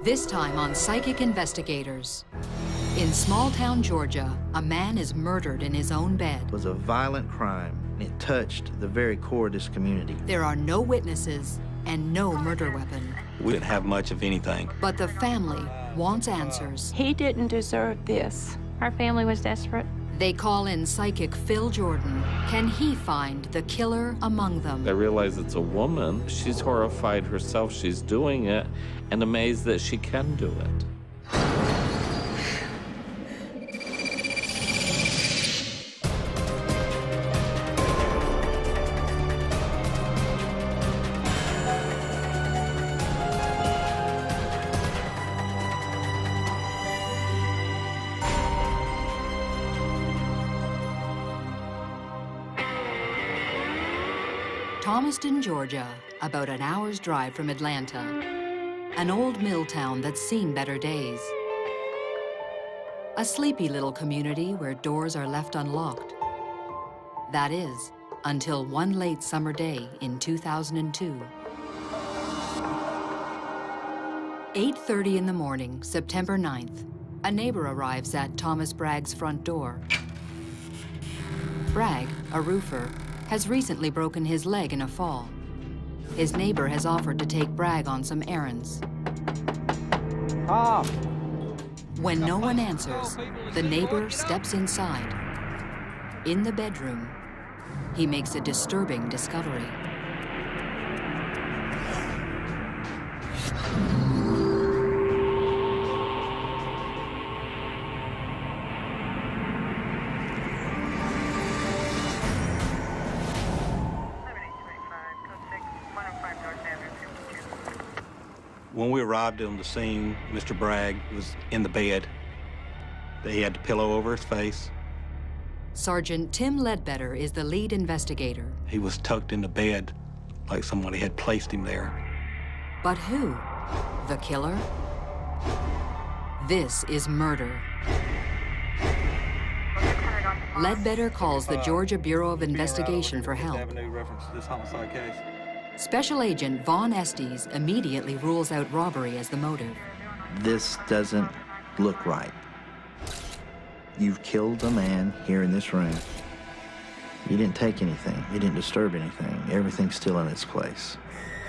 This time on Psychic Investigators. In small-town Georgia, a man is murdered in his own bed. It was a violent crime, and it touched the very core of this community. There are no witnesses and no murder weapon. We didn't have much of anything. But the family wants answers. He didn't deserve this. Our family was desperate. They call in psychic Phil Jordan. Can he find the killer among them? I realize it's a woman. She's horrified herself she's doing it and amazed that she can do it. Thomaston, Georgia, about an hour's drive from Atlanta. An old mill town that's seen better days. A sleepy little community where doors are left unlocked. That is, until one late summer day in 2002. 8:30 in the morning, September 9th, a neighbor arrives at Thomas Bragg's front door. Bragg, a roofer, has recently broken his leg in a fall. His neighbor has offered to take Bragg on some errands. When no one answers, the neighbor steps inside. In the bedroom, he makes a disturbing discovery. When we arrived on the scene, Mr. Bragg was in the bed. He had the pillow over his face. Sergeant Tim Ledbetter is the lead investigator. He was tucked in the bed like somebody had placed him there. But who? The killer? This is murder. Ledbetter calls the Georgia Bureau of Investigation for help. Special Agent Vaughn Estes immediately rules out robbery as the motive. This doesn't look right. You've killed a man here in this room. You didn't take anything. You didn't disturb anything. Everything's still in its place.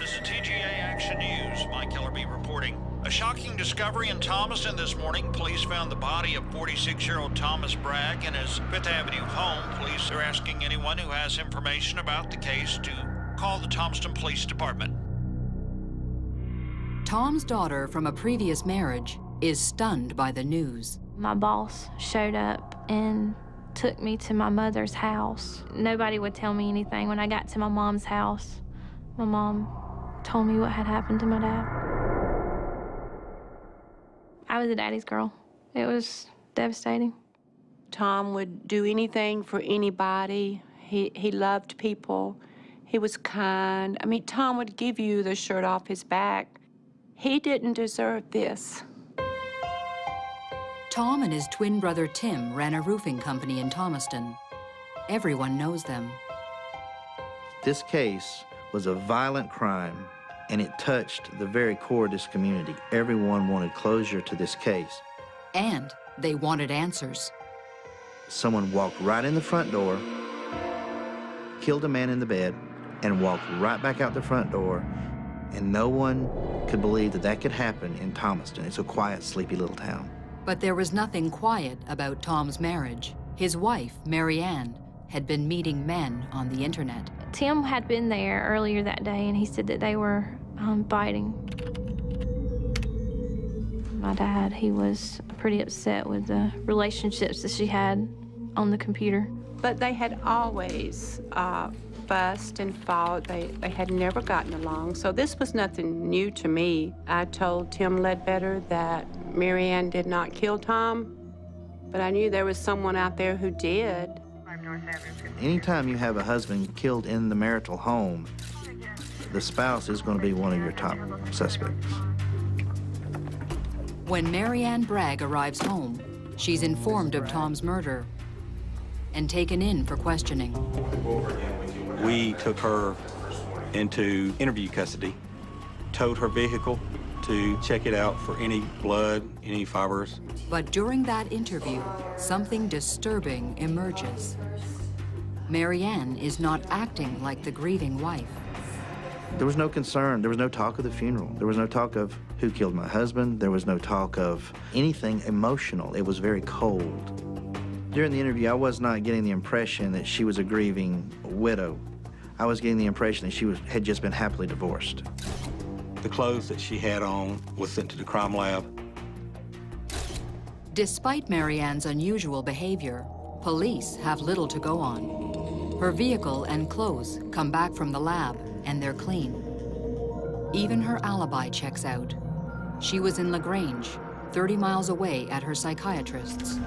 This is TGA Action News. Mike Ellerby reporting. A shocking discovery in Thomaston this morning. Police found the body of 46-year-old Thomas Bragg in his Fifth Avenue home. Police are asking anyone who has information about the case to call the Thomaston Police Department. Tom's daughter from a previous marriage is stunned by the news. My boss showed up and took me to my mother's house. Nobody would tell me anything. When I got to my mom's house, my mom told me what had happened to my dad. I was a daddy's girl. It was devastating. Tom would do anything for anybody. He loved people. He was kind. I mean, Tom would give you the shirt off his back. He didn't deserve this. Tom and his twin brother Tim ran a roofing company in Thomaston. Everyone knows them. This case was a violent crime, and it touched the very core of this community. Everyone wanted closure to this case. And they wanted answers. Someone walked right in the front door, killed a man in the bed, and walked right back out the front door, and no one could believe that that could happen in Thomaston. It's a quiet, sleepy little town. But there was nothing quiet about Tom's marriage. His wife, Mary Ann, had been meeting men on the internet. Tim had been there earlier that day, and he said that they were fighting. My dad, he was pretty upset with the relationships that she had on the computer. But they had always fussed and fought. They had never gotten along, so this was nothing new to me. I told Tim Ledbetter that Mary Ann did not kill Tom, but I knew there was someone out there who did. Anytime you have a husband killed in the marital home, the spouse is going to be one of your top suspects. When Mary Ann Bragg arrives home, she's informed of Tom's murder and taken in for questioning. We took her into interview custody, towed her vehicle to check it out for any blood, any fibers. But during that interview, something disturbing emerges. Marianne is not acting like the grieving wife. There was no concern. There was no talk of the funeral. There was no talk of who killed my husband. There was no talk of anything emotional. It was very cold. During the interview, I was not getting the impression that she was a grieving widow. I was getting the impression that she had just been happily divorced. The clothes that she had on was sent to the crime lab. Despite Marianne's unusual behavior, police have little to go on. Her vehicle and clothes come back from the lab, and they're clean. Even her alibi checks out. She was in LaGrange, 30 miles away at her psychiatrist's.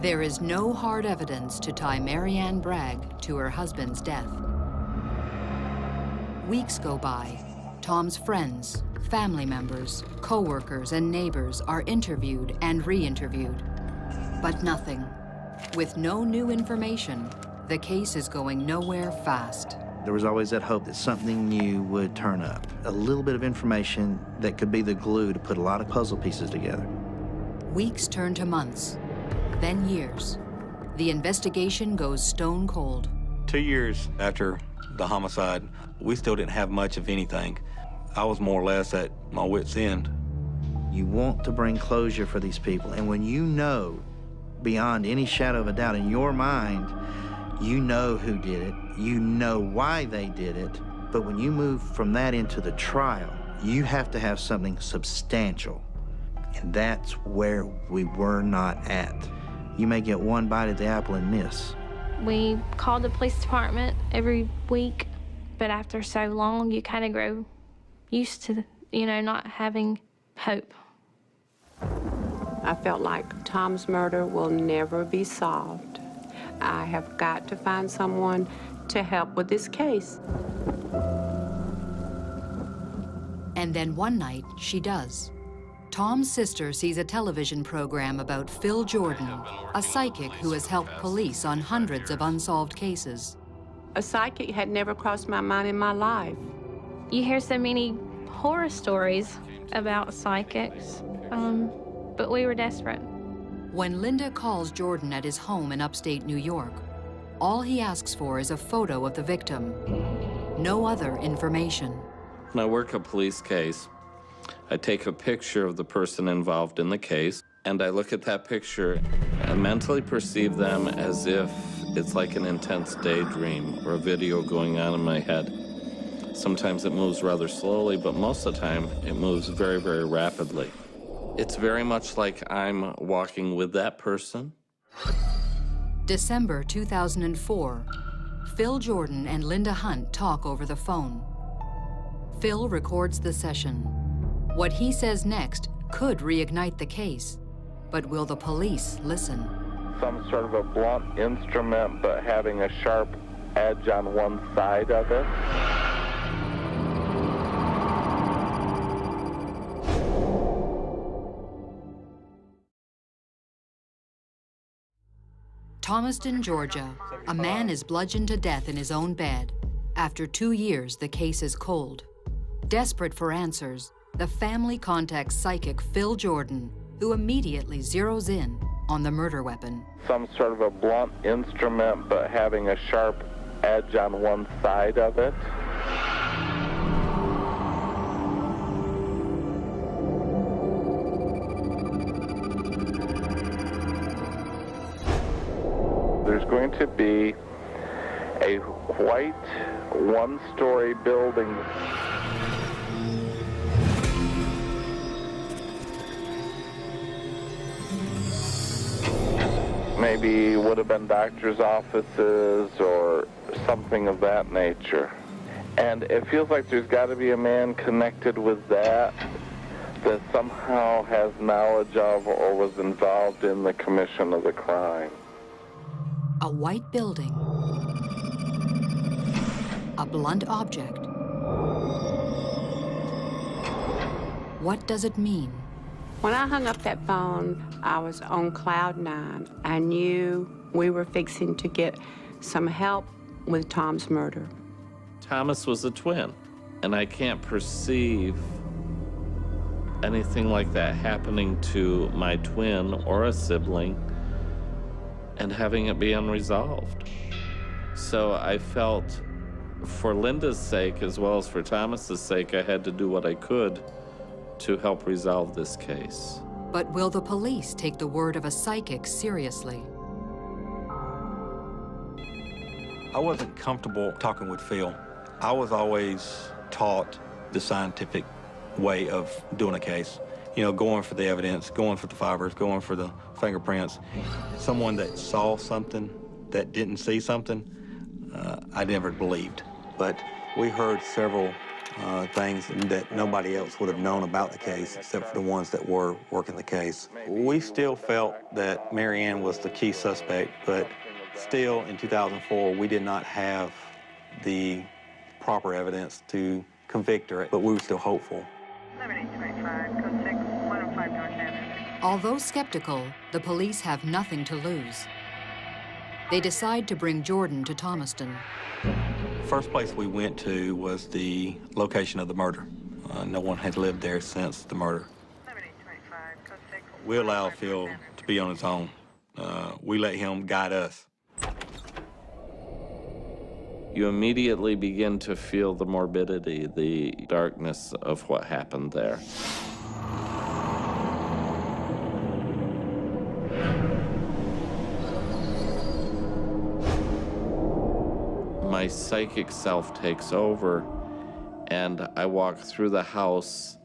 There is no hard evidence to tie Marianne Bragg to her husband's death. Weeks go by. Tom's friends, family members, co-workers, and neighbors are interviewed and re-interviewed. But nothing. With no new information, the case is going nowhere fast. There was always that hope that something new would turn up. A little bit of information that could be the glue to put a lot of puzzle pieces together. Weeks turn to months, then years. The investigation goes stone cold. 2 years after the homicide, we still didn't have much of anything. I was more or less at my wit's end. You want to bring closure for these people, and when you know, beyond any shadow of a doubt in your mind, you know who did it, you know why they did it, but when you move from that into the trial, you have to have something substantial, and that's where we were not at. You may get one bite at the apple and miss. We called the police department every week, but after so long, you kind of grow used to, not having hope. I felt like Tom's murder will never be solved. I have got to find someone to help with this case. And then one night, she does. Tom's sister sees a television program about Phil Jordan, a psychic who has helped police on hundreds of unsolved cases. A psychic had never crossed my mind in my life. You hear so many horror stories about psychics, but we were desperate. When Linda calls Jordan at his home in upstate New York, all he asks for is a photo of the victim. No other information. When I work a police case, I take a picture of the person involved in the case, and I look at that picture and mentally perceive them as if it's like an intense daydream or a video going on in my head. Sometimes it moves rather slowly, but most of the time it moves very, very rapidly. It's very much like I'm walking with that person. December 2004, Phil Jordan and Linda Hunt talk over the phone. Phil records the session. What he says next could reignite the case, but will the police listen? Some sort of a blunt instrument, but having a sharp edge on one side of it. Thomaston, Georgia, a man is bludgeoned to death in his own bed. After 2 years, the case is cold. Desperate for answers, the family contacts psychic Phil Jordan, who immediately zeroes in on the murder weapon. Some sort of a blunt instrument, but having a sharp edge on one side of it. There's going to be a white one-story building. Maybe would have been doctor's offices or something of that nature. And it feels like there's got to be a man connected with that somehow has knowledge of or was involved in the commission of the crime. A white building. A blunt object. What does it mean? When I hung up that phone, I was on cloud nine. I knew we were fixing to get some help with Tom's murder. Thomas was a twin, and I can't perceive anything like that happening to my twin or a sibling and having it be unresolved. So I felt, for Linda's sake as well as for Thomas's sake, I had to do what I could to help resolve this case. But will the police take the word of a psychic seriously? I wasn't comfortable talking with Phil. I was always taught the scientific way of doing a case. You know, going for the evidence, going for the fibers, going for the fingerprints. Someone that saw something that didn't see something, I never believed. But we heard several things that nobody else would have known about the case except for the ones that were working the case. We still felt that Mary Ann was the key suspect, but still in 2004, we did not have the proper evidence to convict her, but we were still hopeful. 7825, code 6, 105 North Avenue. Although skeptical, the police have nothing to lose. They decide to bring Jordan to Thomaston. First place we went to was the location of the murder. No one had lived there since the murder. 7825, code 6. We allowed Phil to be on his own. We let him guide us. You immediately begin to feel the morbidity, the darkness of what happened there. My psychic self takes over, and I walk through the house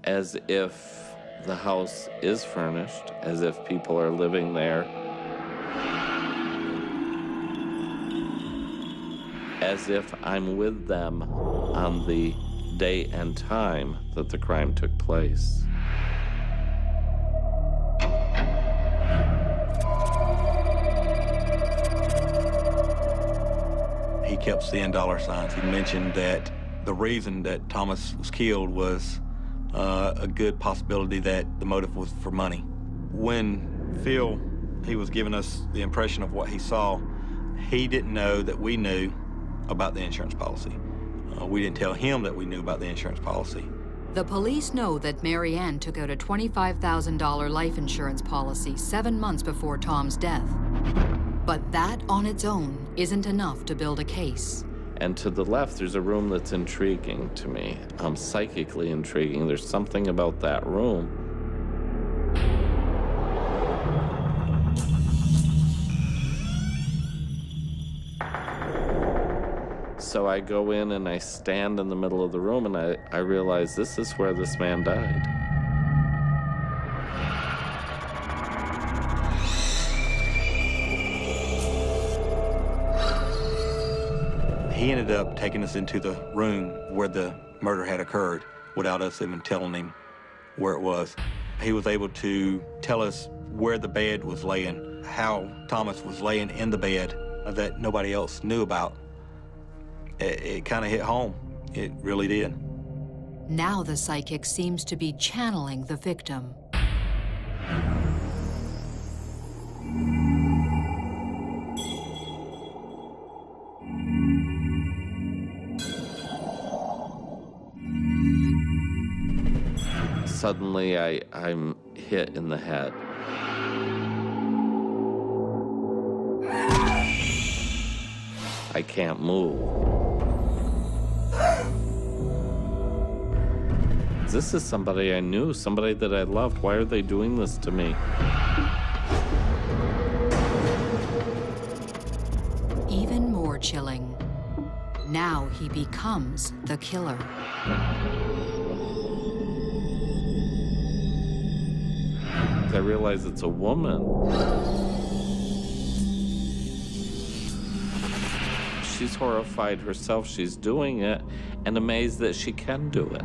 as if the house is furnished, as if people are living there, as if I'm with them on the day and time that the crime took place. He kept seeing dollar signs. He mentioned that the reason that Thomas was killed was a good possibility that the motive was for money. When Phil, he was giving us the impression of what he saw, he didn't know that we knew about the insurance policy. We didn't tell him that we knew about the insurance policy. The police know that Mary Ann took out a $25,000 life insurance policy 7 months before Tom's death. But that on its own isn't enough to build a case. And to the left, there's a room that's intriguing to me, psychically intriguing. There's something about that room. So I go in and I stand in the middle of the room and I realize this is where this man died. He ended up taking us into the room where the murder had occurred without us even telling him where it was. He was able to tell us where the bed was laying, how Thomas was laying in the bed that nobody else knew about. It kind of hit home. It really did. Now the psychic seems to be channeling the victim. Suddenly, I'm hit in the head. I can't move. This is somebody I knew, somebody that I loved. Why are they doing this to me? Even more chilling. Now he becomes the killer. I realize it's a woman. She's horrified herself she's doing it and amazed that she can do it.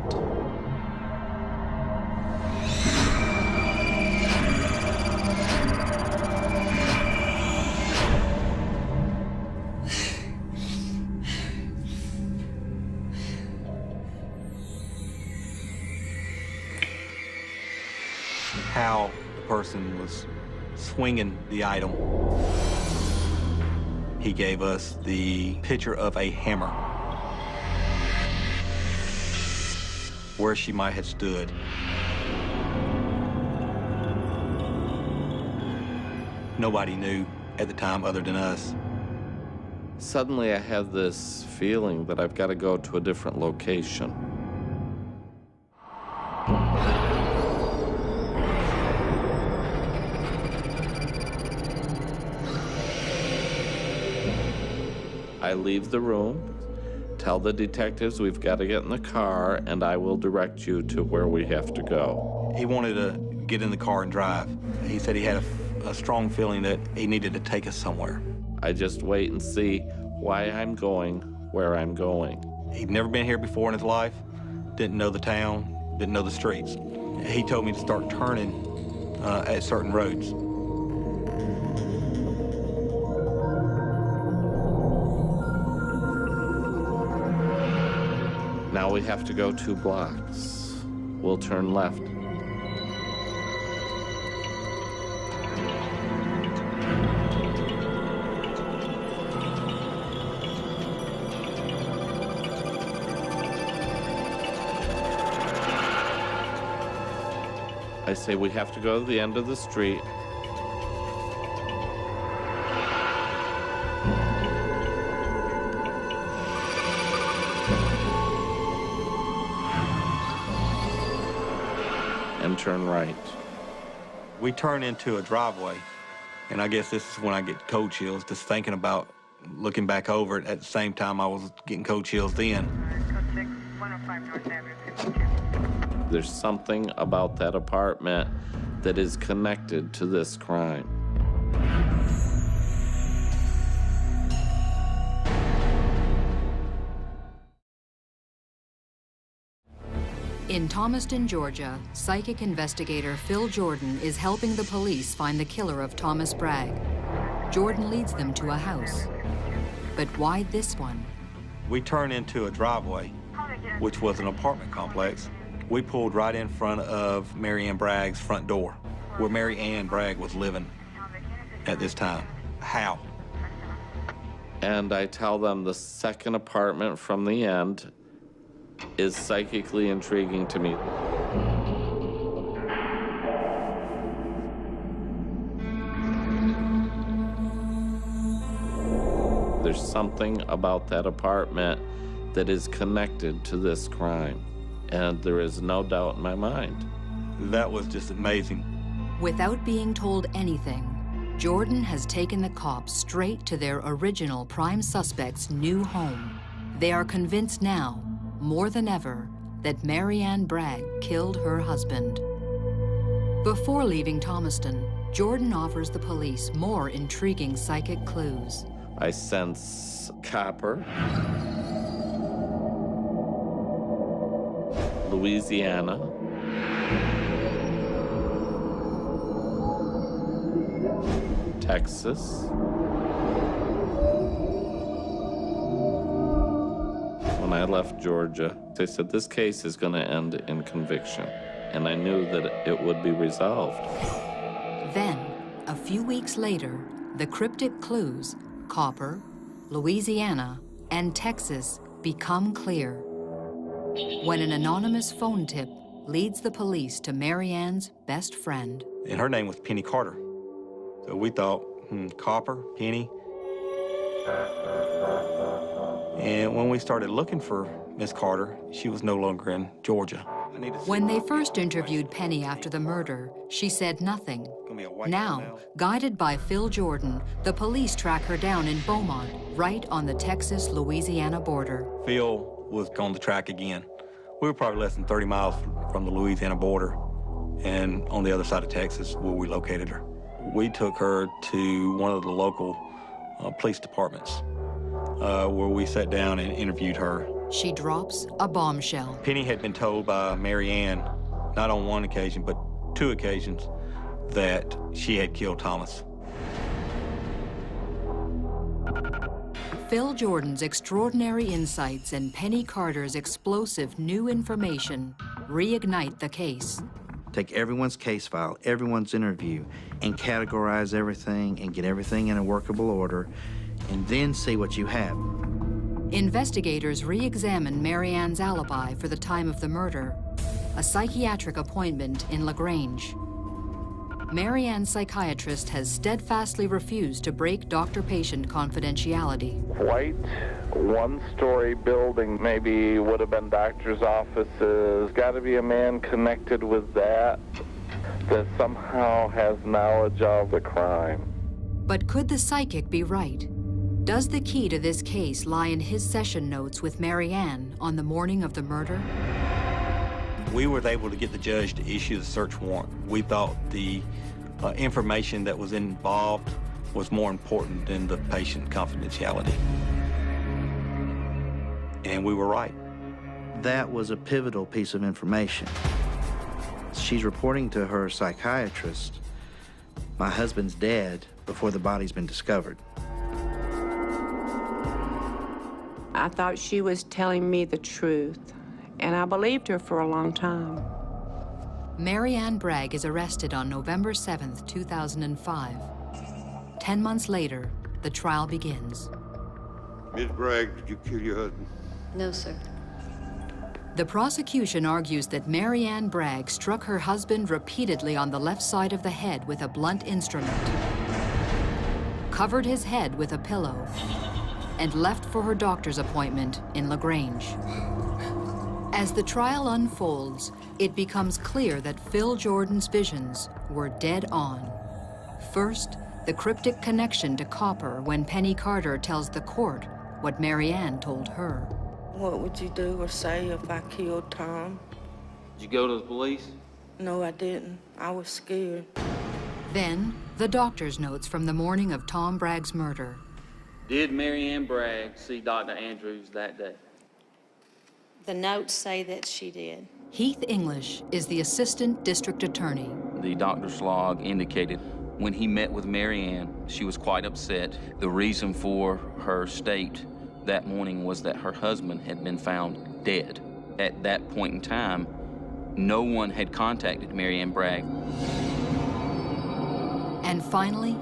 How the person was swinging the item. He gave us the picture of a hammer, where she might have stood. nobody knew at the time other than us. Suddenly I have this feeling that I've got to go to a different location. I leave the room, tell the detectives we've got to get in the car, and I will direct you to where we have to go. He wanted to get in the car and drive. He said he had a strong feeling that he needed to take us somewhere. I just wait and see why I'm going where I'm going. He'd never been here before in his life, didn't know the town, didn't know the streets. He told me to start turning at certain roads. Now we have to go 2 blocks. We'll turn left. I say we have to go to the end of the street. And turn right. We turn into a driveway, and I guess this is when I get cold chills, just thinking about looking back over it. At the same time, I was getting cold chills then. Code 6, 105 North Avenue, 52. There's something about that apartment that is connected to this crime. In Thomaston, Georgia, psychic investigator Phil Jordan is helping the police find the killer of Thomas Bragg. Jordan leads them to a house. But why this one? We turn into a driveway, which was an apartment complex. We pulled right in front of Mary Ann Bragg's front door, where Mary Ann Bragg was living at this time. How? And I tell them the second apartment from the end is psychically intriguing to me. There's something about that apartment that is connected to this crime, and there is no doubt in my mind. That was just amazing. Without being told anything, Jordan has taken the cops straight to their original prime suspect's new home. They are convinced now, more than ever, that Mary Ann Bragg killed her husband. Before leaving Thomaston, Jordan offers the police more intriguing psychic clues. I sense copper, Louisiana, Texas. When I left Georgia, they said this case is going to end in conviction, and I knew that it would be resolved. Then, a few weeks later, the cryptic clues, copper, Louisiana, and Texas, become clear. When an anonymous phone tip leads the police to Mary Ann's best friend. And her name was Penny Carter. So we thought, copper, Penny. And when we started looking for Miss Carter, she was no longer in Georgia. When they first interviewed Penny after the murder, she said nothing. Now, guided by Phil Jordan, the police track her down in Beaumont, right on the Texas-Louisiana border. Phil was on the track again. We were probably less than 30 miles from the Louisiana border and on the other side of Texas where we located her. We took her to one of the local police departments where we sat down and interviewed her. She drops a bombshell. Penny had been told by Mary Ann, not on one occasion, but 2 occasions, that she had killed Thomas. Phil Jordan's extraordinary insights and Penny Carter's explosive new information reignite the case. Take everyone's case file, everyone's interview, and categorize everything and get everything in a workable order, and then see what you have. Investigators re-examine Mary Ann's alibi for the time of the murder, a psychiatric appointment in LaGrange. Mary Ann's psychiatrist has steadfastly refused to break doctor-patient confidentiality. White, one-story building, maybe would have been doctor's offices. Got to be a man connected with that somehow has knowledge of the crime. But could the psychic be right? Does the key to this case lie in his session notes with Mary Ann on the morning of the murder? We were able to get the judge to issue the search warrant. We thought the information that was involved was more important than the patient confidentiality. And we were right. That was a pivotal piece of information. She's reporting to her psychiatrist, my husband's dead before the body's been discovered. I thought she was telling me the truth, and I believed her for a long time. Mary Ann Bragg is arrested on November 7th, 2005. 10 months later, the trial begins. Ms. Bragg, did you kill your husband? No, sir. The prosecution argues that Mary Ann Bragg struck her husband repeatedly on the left side of the head with a blunt instrument, covered his head with a pillow, and left for her doctor's appointment in LaGrange. As the trial unfolds, it becomes clear that Phil Jordan's visions were dead on. First, the cryptic connection to copper when Penny Carter tells the court what Mary Ann told her. What would you do or say if I killed Tom? Did you go to the police? No, I didn't. I was scared. Then, the doctor's notes from the morning of Tom Bragg's murder. Did Mary Ann Bragg see Dr. Andrews that day? The notes say that she did. Heath English is the assistant district attorney. The doctor's log indicated when he met with Mary Ann, she was quite upset. The reason for her state that morning was that her husband had been found dead. At that point in time, no one had contacted Mary Ann Bragg. And finally,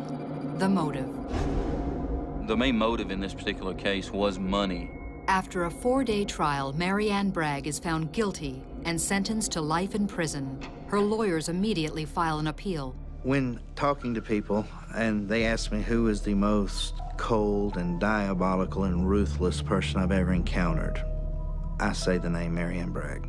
the motive. The main motive in this particular case was money. After a 4-day trial, Mary Ann Bragg is found guilty and sentenced to life in prison. Her lawyers immediately file an appeal. When talking to people, and they ask me who is the most cold and diabolical and ruthless person I've ever encountered, I say the name Mary Ann Bragg.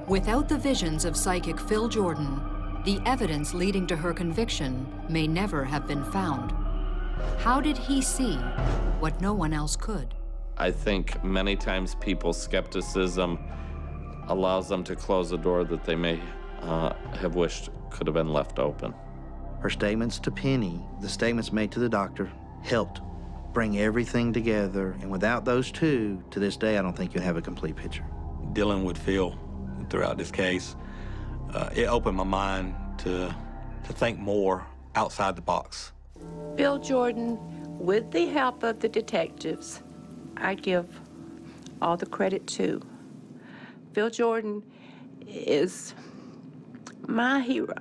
Without the visions of psychic Phil Jordan, the evidence leading to her conviction may never have been found. How did he see what no one else could? I think many times people's skepticism allows them to close a door that they may have wished could have been left open. Her statements to Penny, the statements made to the doctor, helped bring everything together. And without those two, to this day, I don't think you'd have a complete picture. Dealing with Phil throughout this case, it opened my mind to think more outside the box. Phil Jordan, with the help of the detectives, I give all the credit to. Phil Jordan is my hero.